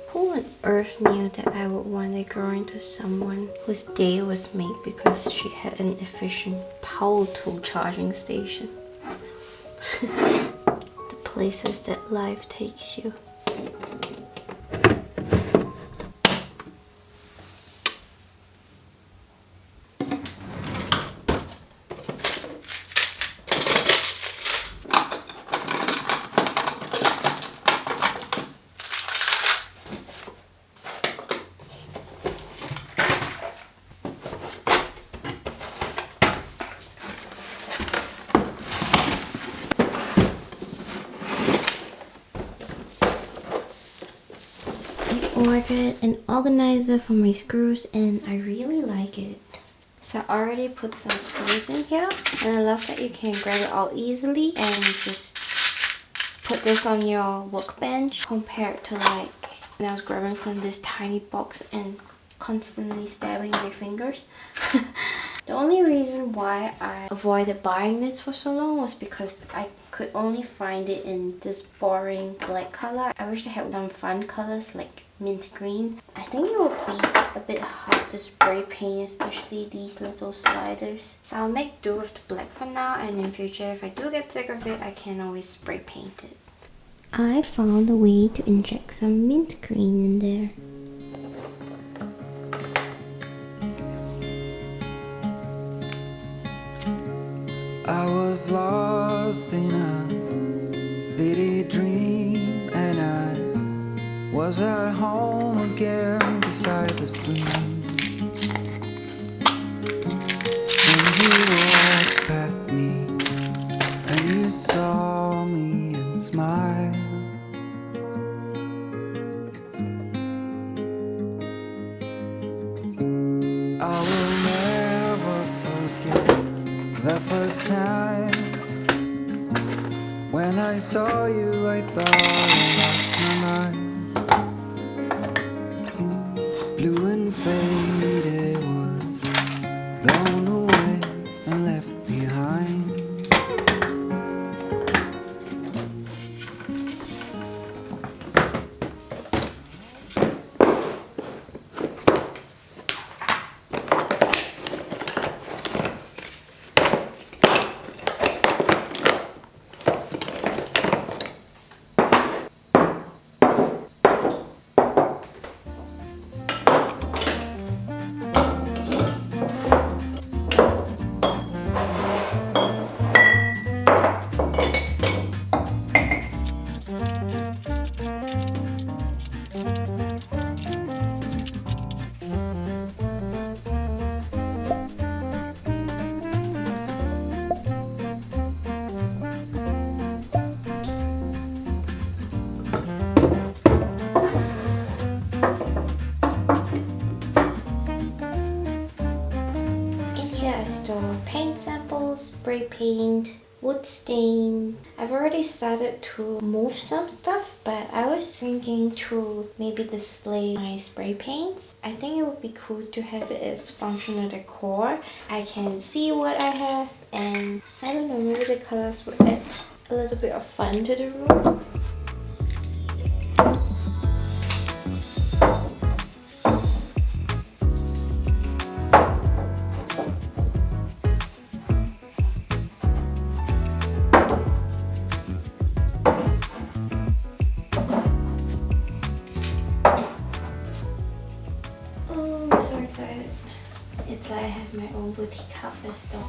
Who on earth knew that I would want to grow into someone whose day was made because she had an efficient power tool charging station? The places that life takes you. Ordered an organizer for my screws and I really like it. So I already put some screws in here and I love that you can grab it all easily and just put this on your workbench compared to like when I was grabbing from this tiny box and constantly stabbing my fingers. The only reason why I avoided buying this for so long was because I could only find it in this boring black color. I wish I had some fun colors like mint green. I think it would be a bit hard to spray paint, especially these little sliders. So I'll make do with the black for now, and in future if I do get sick of it, I can always spray paint it. I found a way to inject some mint green in there. I was lost in a city dream, and I was at home again beside the stream. And you walked past me, and you saw me and smiled. I will never forget the first time when I saw you. I thought I lost my mind. Blue and faded was blown away and left behind. paint, wood stain. I've already started to move some stuff, but I was thinking to maybe display my spray paints. I think it would be cool to have it as functional decor. I can see what I have, and I don't know, maybe the colors would add a little bit of fun to the room. It's like I have my own boutique outlet store.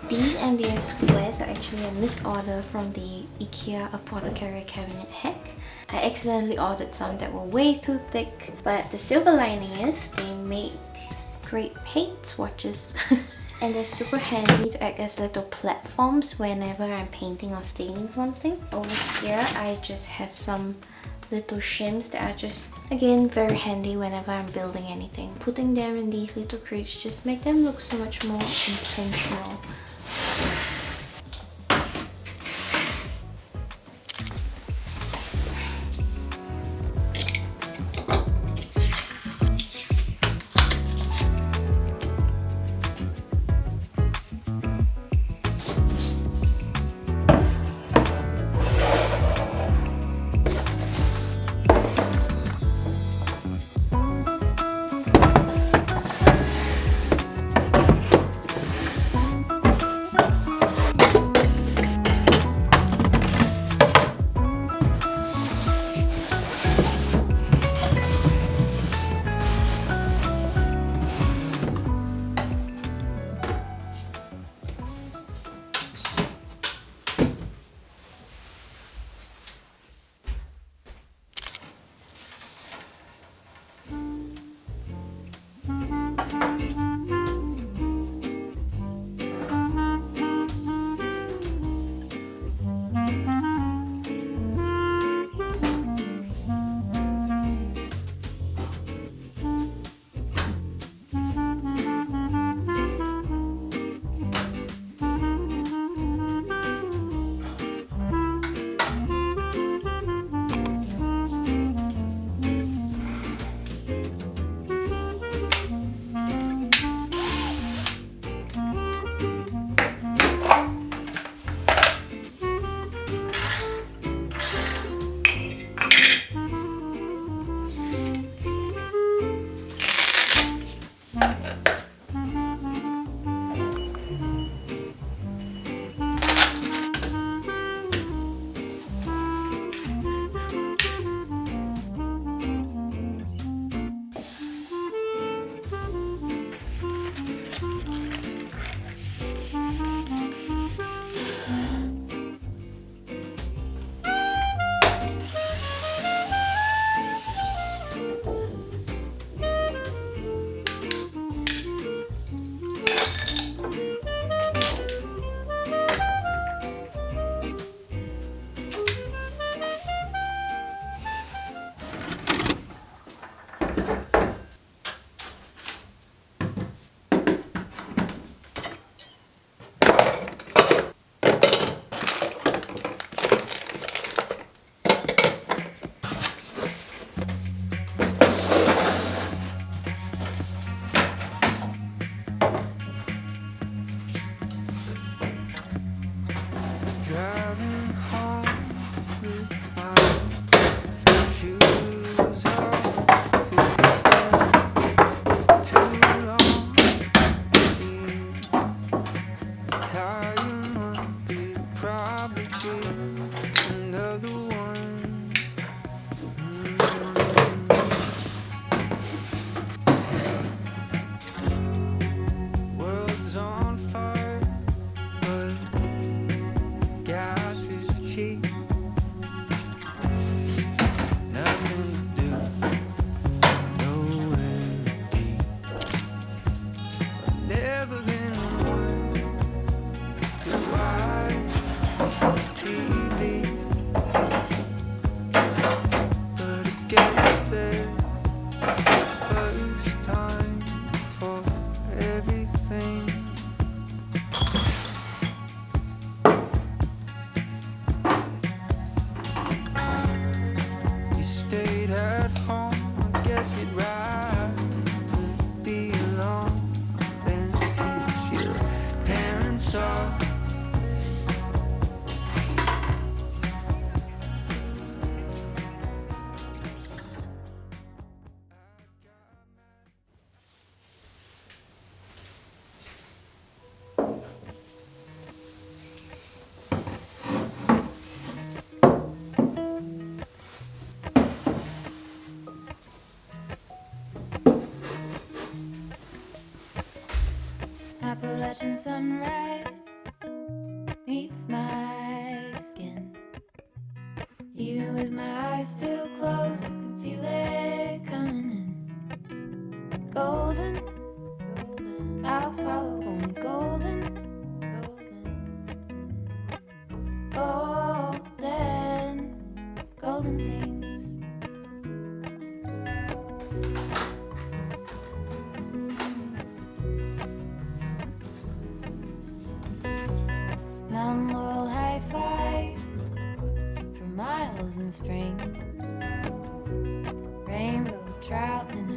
These MDF squares are actually a misorder from the IKEA Apothecary Cabinet hack. I accidentally ordered some that were way too thick, but the silver lining is they make great paint swatches. And they're super handy to act as little platforms whenever I'm painting or staining something. Over here I just have some little shims that are just, again, very handy whenever I'm building anything. Putting them in these little crates just make them look so much more intentional. TV, but it gets there first time for everything. You stayed at home, I guess you'd rather be alone than piss your parents off. Appalachian sunrise meets my skin. Even with my eyes still closed, I can feel it coming in. Golden, golden, I'll follow only golden, golden, golden, golden things. Mountain laurel high fives for miles in spring. Rainbow trout in